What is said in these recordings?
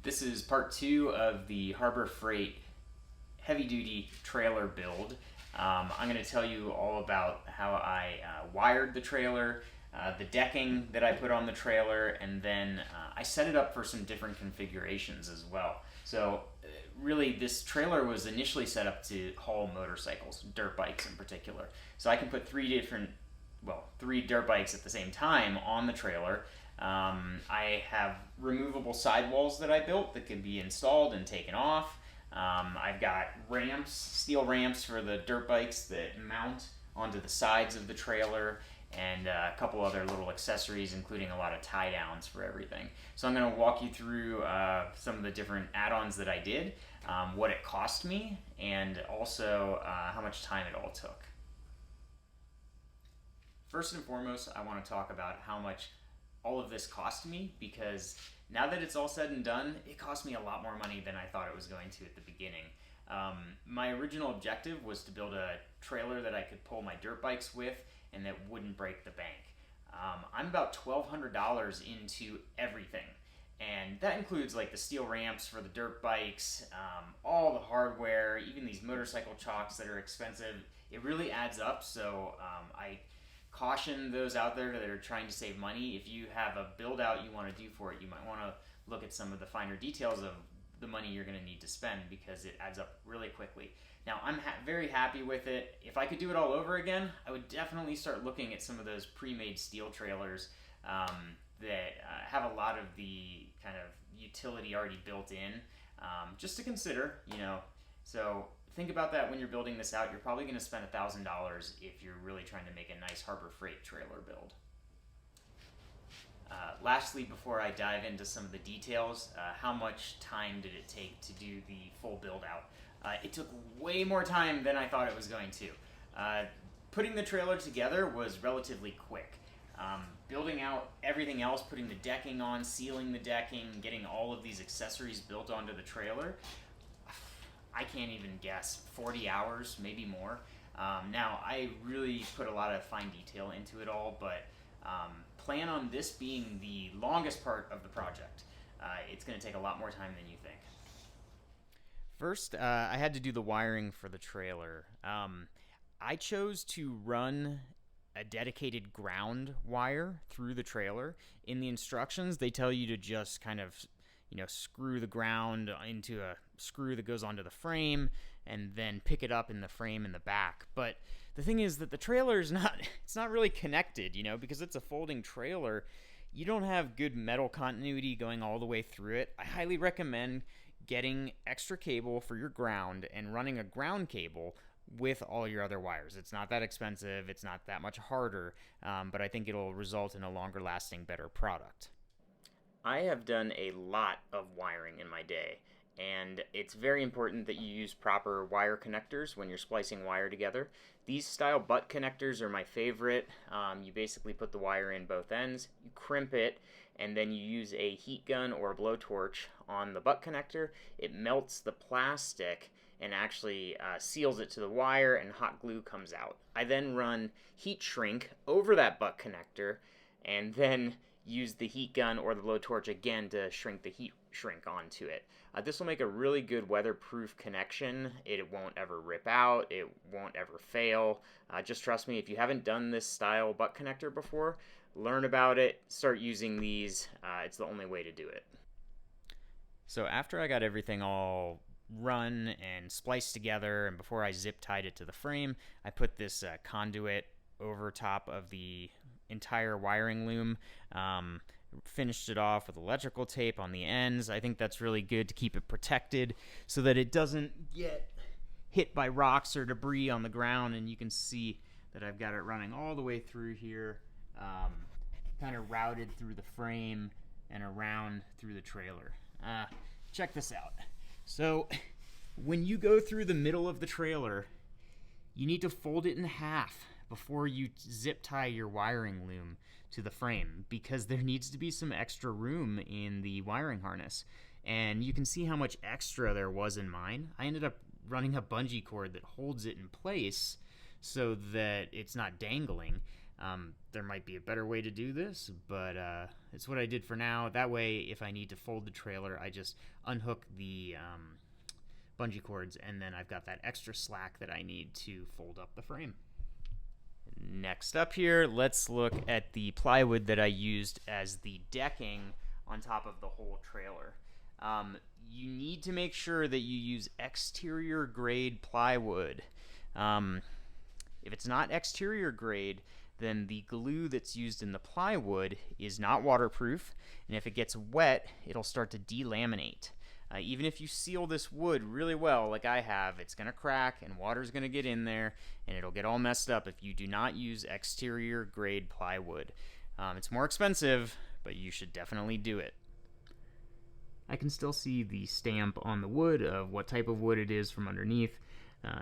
This is part two of the Harbor Freight heavy-duty trailer build. I'm going to tell you all about how I wired the trailer, the decking that I put on the trailer, and then I set it up for some different configurations as well. So really this trailer was initially set up to haul motorcycles, dirt bikes in particular. So I can put three dirt bikes at the same time on the trailer. I have removable sidewalls that I built that can be installed and taken off. I've got ramps, steel ramps for the dirt bikes that mount onto the sides of the trailer, and a couple other little accessories, including a lot of tie downs for everything. So I'm going to walk you through some of the different add-ons that I did, what it cost me, and also how much time it all took. First and foremost, I want to talk about how much all of this cost me, because now that it's all said and done, it cost me a lot more money than I thought it was going to at the beginning. My original objective was to build a trailer that I could pull my dirt bikes with and that wouldn't break the bank. I'm about $1,200 into everything, and that includes like the steel ramps for the dirt bikes, all the hardware, even these motorcycle chocks that are expensive. It really adds up, so I caution those out there that are trying to save money. If you have a build out you want to do for it, you might want to look at some of the finer details of the money you're going to need to spend, because it adds up really quickly. Now, I'm very happy with it. If I could do it all over again, I would definitely start looking at some of those pre-made steel trailers that have a lot of the kind of utility already built in, just to consider, So think about that when you're building this out. You're probably going to spend $1,000 if you're really trying to make a nice Harbor Freight trailer build. Lastly, before I dive into some of the details, how much time did it take to do the full build out? It took way more time than I thought it was going to. Putting the trailer together was relatively quick. Building out everything else, putting the decking on, sealing the decking, getting all of these accessories built onto the trailer, I can't even guess, 40 hours, maybe more. Now, I really put a lot of fine detail into it all, but plan on this being the longest part of the project. It's going to take a lot more time than you think. First, I had to do the wiring for the trailer. I chose to run a dedicated ground wire through the trailer. In the instructions, they tell you to just kind of screw the ground into a screw that goes onto the frame and then pick it up in the frame in the back. But the thing is that the trailer is not really connected, because it's a folding trailer. You don't have good metal continuity going all the way through it. I highly recommend getting extra cable for your ground and running a ground cable with all your other wires. It's not that expensive. It's not that much harder, but I think it'll result in a longer lasting, better product. I have done a lot of wiring in my day, and it's very important that you use proper wire connectors when you're splicing wire together. These style butt connectors are my favorite. You basically put the wire in both ends, you crimp it, and then you use a heat gun or a blowtorch on the butt connector. It melts the plastic and actually seals it to the wire, and hot glue comes out. I then run heat shrink over that butt connector, and then use the heat gun or the blowtorch again to shrink the heat shrink onto it. This will make a really good weatherproof connection. It won't ever rip out. It won't ever fail. Just trust me, if you haven't done this style butt connector before, learn about it, start using these. It's the only way to do it. So after I got everything all run and spliced together, and before I zip tied it to the frame, I put this conduit over top of the entire wiring loom, finished it off with electrical tape on the ends. I think that's really good to keep it protected so that it doesn't get hit by rocks or debris on the ground. And you can see that I've got it running all the way through here, kind of routed through the frame and around through the trailer. Check this out. So when you go through the middle of the trailer, you need to fold it in half before you zip tie your wiring loom to the frame, because there needs to be some extra room in the wiring harness. And you can see how much extra there was in mine. I ended up running a bungee cord that holds it in place so that it's not dangling. There might be a better way to do this, but it's what I did for now. That way, if I need to fold the trailer, I just unhook the bungee cords, and then I've got that extra slack that I need to fold up the frame. Next up here, let's look at the plywood that I used as the decking on top of the whole trailer. You need to make sure that you use exterior grade plywood. If it's not exterior grade, then the glue that's used in the plywood is not waterproof, and if it gets wet, it'll start to delaminate. Even if you seal this wood really well, like I have, it's going to crack and water's going to get in there, and it'll get all messed up if you do not use exterior grade plywood. It's more expensive, but you should definitely do it. I can still see the stamp on the wood of what type of wood it is from underneath.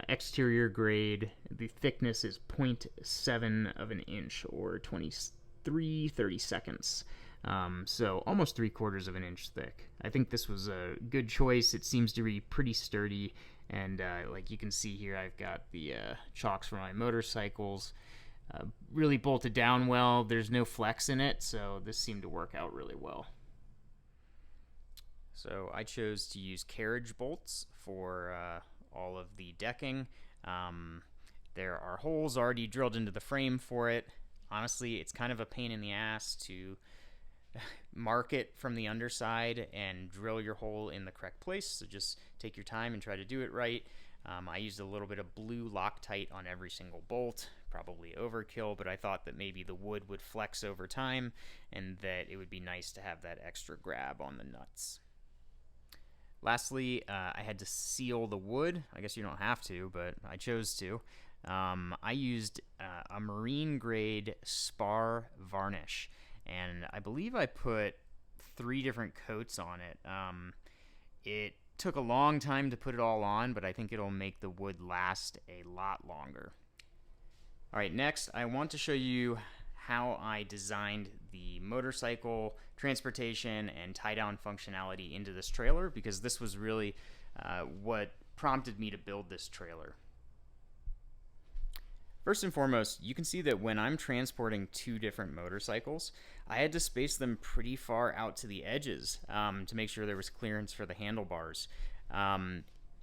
Exterior grade, the thickness is 0.7 of an inch, or 23/32. So almost 3/4 of an inch thick. I think this was a good choice. It seems to be pretty sturdy, and like you can see here, I've got the chocks for my motorcycles really bolted down well. There's no flex in it, so this seemed to work out really well. So I chose to use carriage bolts for all of the decking. There are holes already drilled into the frame for it. Honestly, it's kind of a pain in the ass to mark it from the underside and drill your hole in the correct place, so just take your time and try to do it right. I used a little bit of blue Loctite on every single bolt, probably overkill, but I thought that maybe the wood would flex over time and that it would be nice to have that extra grab on the nuts. Lastly, I had to seal the wood. I guess you don't have to, but I chose to. I used a marine grade spar varnish, and I believe I put 3 different coats on it. It took a long time to put it all on, but I think it'll make the wood last a lot longer. Alright, next I want to show you how I designed the motorcycle transportation and tie-down functionality into this trailer, because this was really what prompted me to build this trailer. First and foremost, you can see that when I'm transporting 2 different motorcycles, I had to space them pretty far out to the edges to make sure there was clearance for the handlebars.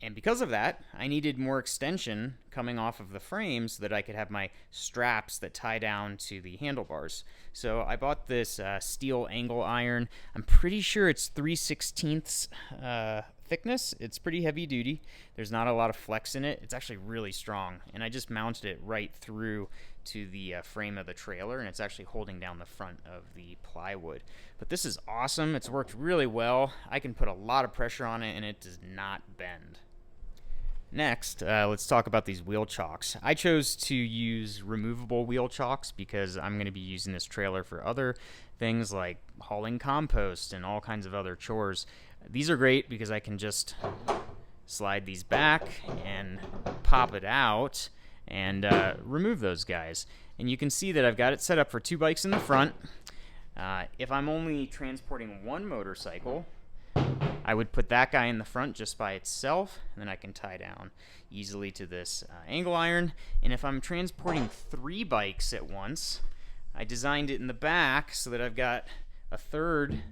And because of that, I needed more extension coming off of the frame so that I could have my straps that tie down to the handlebars. So I bought this steel angle iron. I'm pretty sure it's 3/16 thickness. It's pretty heavy duty. There's not a lot of flex in it. It's actually really strong. And I just mounted it right through to the frame of the trailer, and it's actually holding down the front of the plywood. But this is awesome. It's worked really well. I can put a lot of pressure on it, and it does not bend. Next, let's talk about these wheel chocks. I chose to use removable wheel chocks because I'm going to be using this trailer for other things like hauling compost and all kinds of other chores. These are great because I can just slide these back and pop it out and remove those guys. And you can see that I've got it set up for 2 bikes in the front. If I'm only transporting 1 motorcycle, I would put that guy in the front just by itself, and then I can tie down easily to this angle iron. And if I'm transporting 3 bikes at once, I designed it in the back so that I've got a 3rd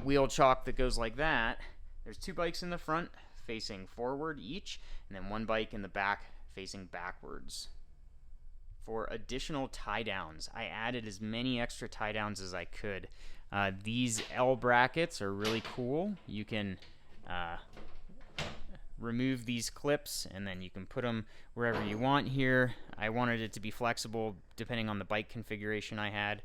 wheel chock that goes like that. There's 2 bikes in the front facing forward each, and then 1 bike in the back facing backwards. For additional tie downs, I added as many extra tie downs as I could. These L brackets are really cool. You can remove these clips and then you can put them wherever you want here. I wanted it to be flexible depending on the bike configuration I had.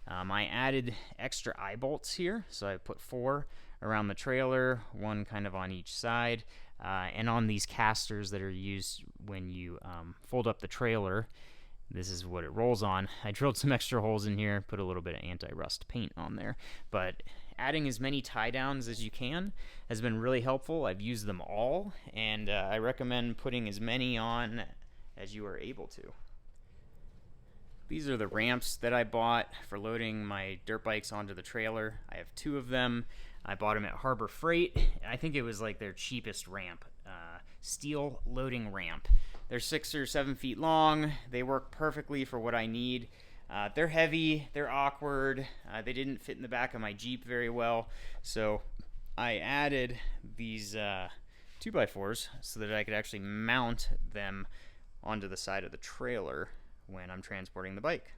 I added extra eye bolts here, so I put 4 around the trailer, 1 kind of on each side, and on these casters that are used when you fold up the trailer. This is what it rolls on. I drilled some extra holes in here, put a little bit of anti-rust paint on there. But adding as many tie downs as you can has been really helpful. I've used them all, and I recommend putting as many on as you are able to. These are the ramps that I bought for loading my dirt bikes onto the trailer. I have 2 of them. I bought them at Harbor Freight. I think it was like their cheapest ramp. Steel loading ramp. They're 6 or 7 feet long. They work perfectly for what I need. They're heavy, they're awkward, they didn't fit in the back of my Jeep very well, so I added these 2x4s so that I could actually mount them onto the side of the trailer when I'm transporting the bike.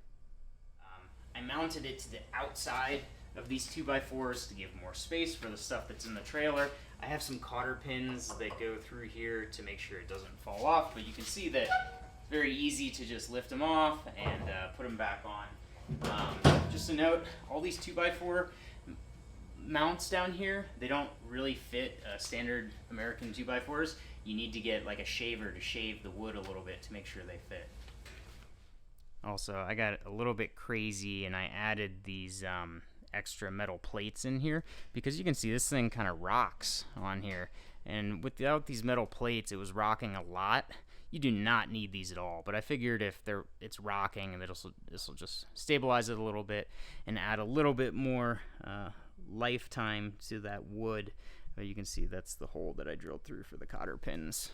I mounted it to the outside of these 2x4s to give more space for the stuff that's in the trailer. I have some cotter pins that go through here to make sure it doesn't fall off, but you can see that it's very easy to just lift them off and put them back on. Just a note, all these 2x4 mounts down here, they don't really fit standard American 2x4s. You need to get like a shaver to shave the wood a little bit to make sure they fit. Also, I got a little bit crazy and I added these extra metal plates in here because you can see this thing kind of rocks on here, and without these metal plates it was rocking a lot. You do not need these at all, but I figured if it's rocking, and this will just stabilize it a little bit and add a little bit more lifetime to that wood. But you can see that's the hole that I drilled through for the cotter pins.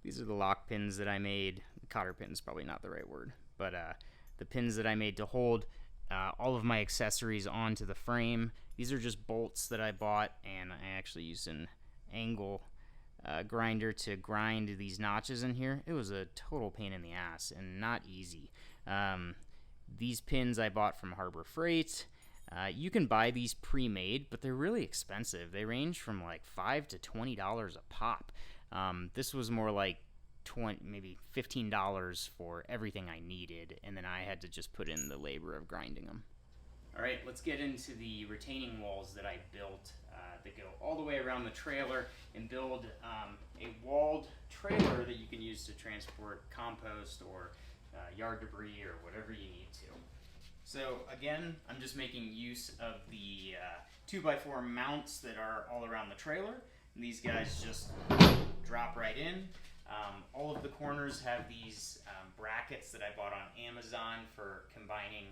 These are the lock pins that I made. The cotter pin is probably not the right word, but the pins that I made to hold all of my accessories onto the frame. These are just bolts that I bought, and I actually used an angle grinder to grind these notches in here. It was a total pain in the ass and not easy. These pins I bought from Harbor Freight. You can buy these pre-made, but they're really expensive. They range from like $5 to $20 a pop. This was more like maybe $15 for everything I needed, and then I had to just put in the labor of grinding them. All right, let's get into the retaining walls that I built that go all the way around the trailer, and build a walled trailer that you can use to transport compost or yard debris or whatever you need to. So again, I'm just making use of the 2x4 mounts that are all around the trailer, and these guys just drop right in. All of the corners have these brackets that I bought on Amazon for combining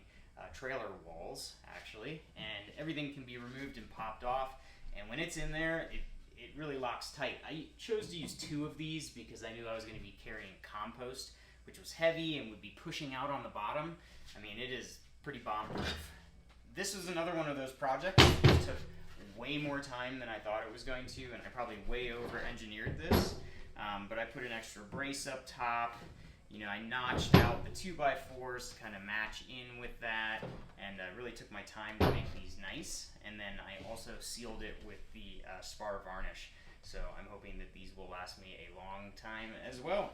trailer walls, actually, and everything can be removed and popped off, and when it's in there, it really locks tight. I chose to use 2 of these because I knew I was going to be carrying compost, which was heavy and would be pushing out on the bottom. I mean, it is pretty bomb-proof. This was another one of those projects that took way more time than I thought it was going to, and I probably way over-engineered this. But I put an extra brace up top. You know, I notched out the 2x4s to kind of match in with that, and I really took my time to make these nice. And then I also sealed it with the spar varnish. So I'm hoping that these will last me a long time as well.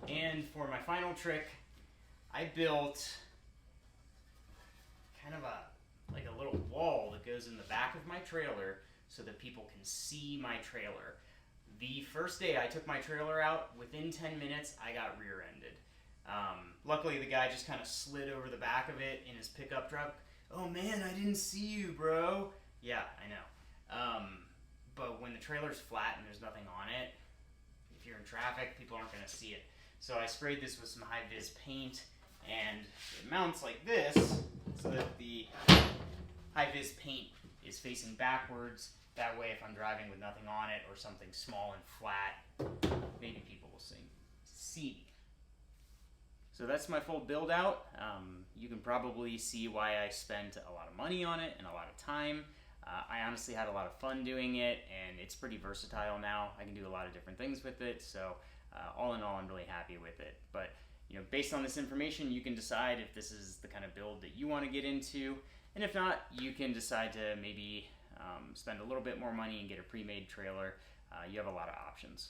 And for my final trick, I built kind of like a little wall that goes in the back of my trailer so that people can see my trailer. The first day I took my trailer out, within 10 minutes, I got rear-ended. Luckily, the guy just kind of slid over the back of it in his pickup truck. Oh man, I didn't see you, bro. Yeah, I know. But when the trailer's flat and there's nothing on it, if you're in traffic, people aren't going to see it. So I sprayed this with some high-vis paint, and it mounts like this so that the high-vis paint is facing backwards. That way, if I'm driving with nothing on it or something small and flat, maybe people will see. So that's my full build out. You can probably see why I spent a lot of money on it and a lot of time. I honestly had a lot of fun doing it, and it's pretty versatile now. I can do a lot of different things with it, so all in all, I'm really happy with it. But you know, based on this information, you can decide if this is the kind of build that you want to get into, and if not, you can decide to maybe spend a little bit more money and get a pre-made trailer. You have a lot of options.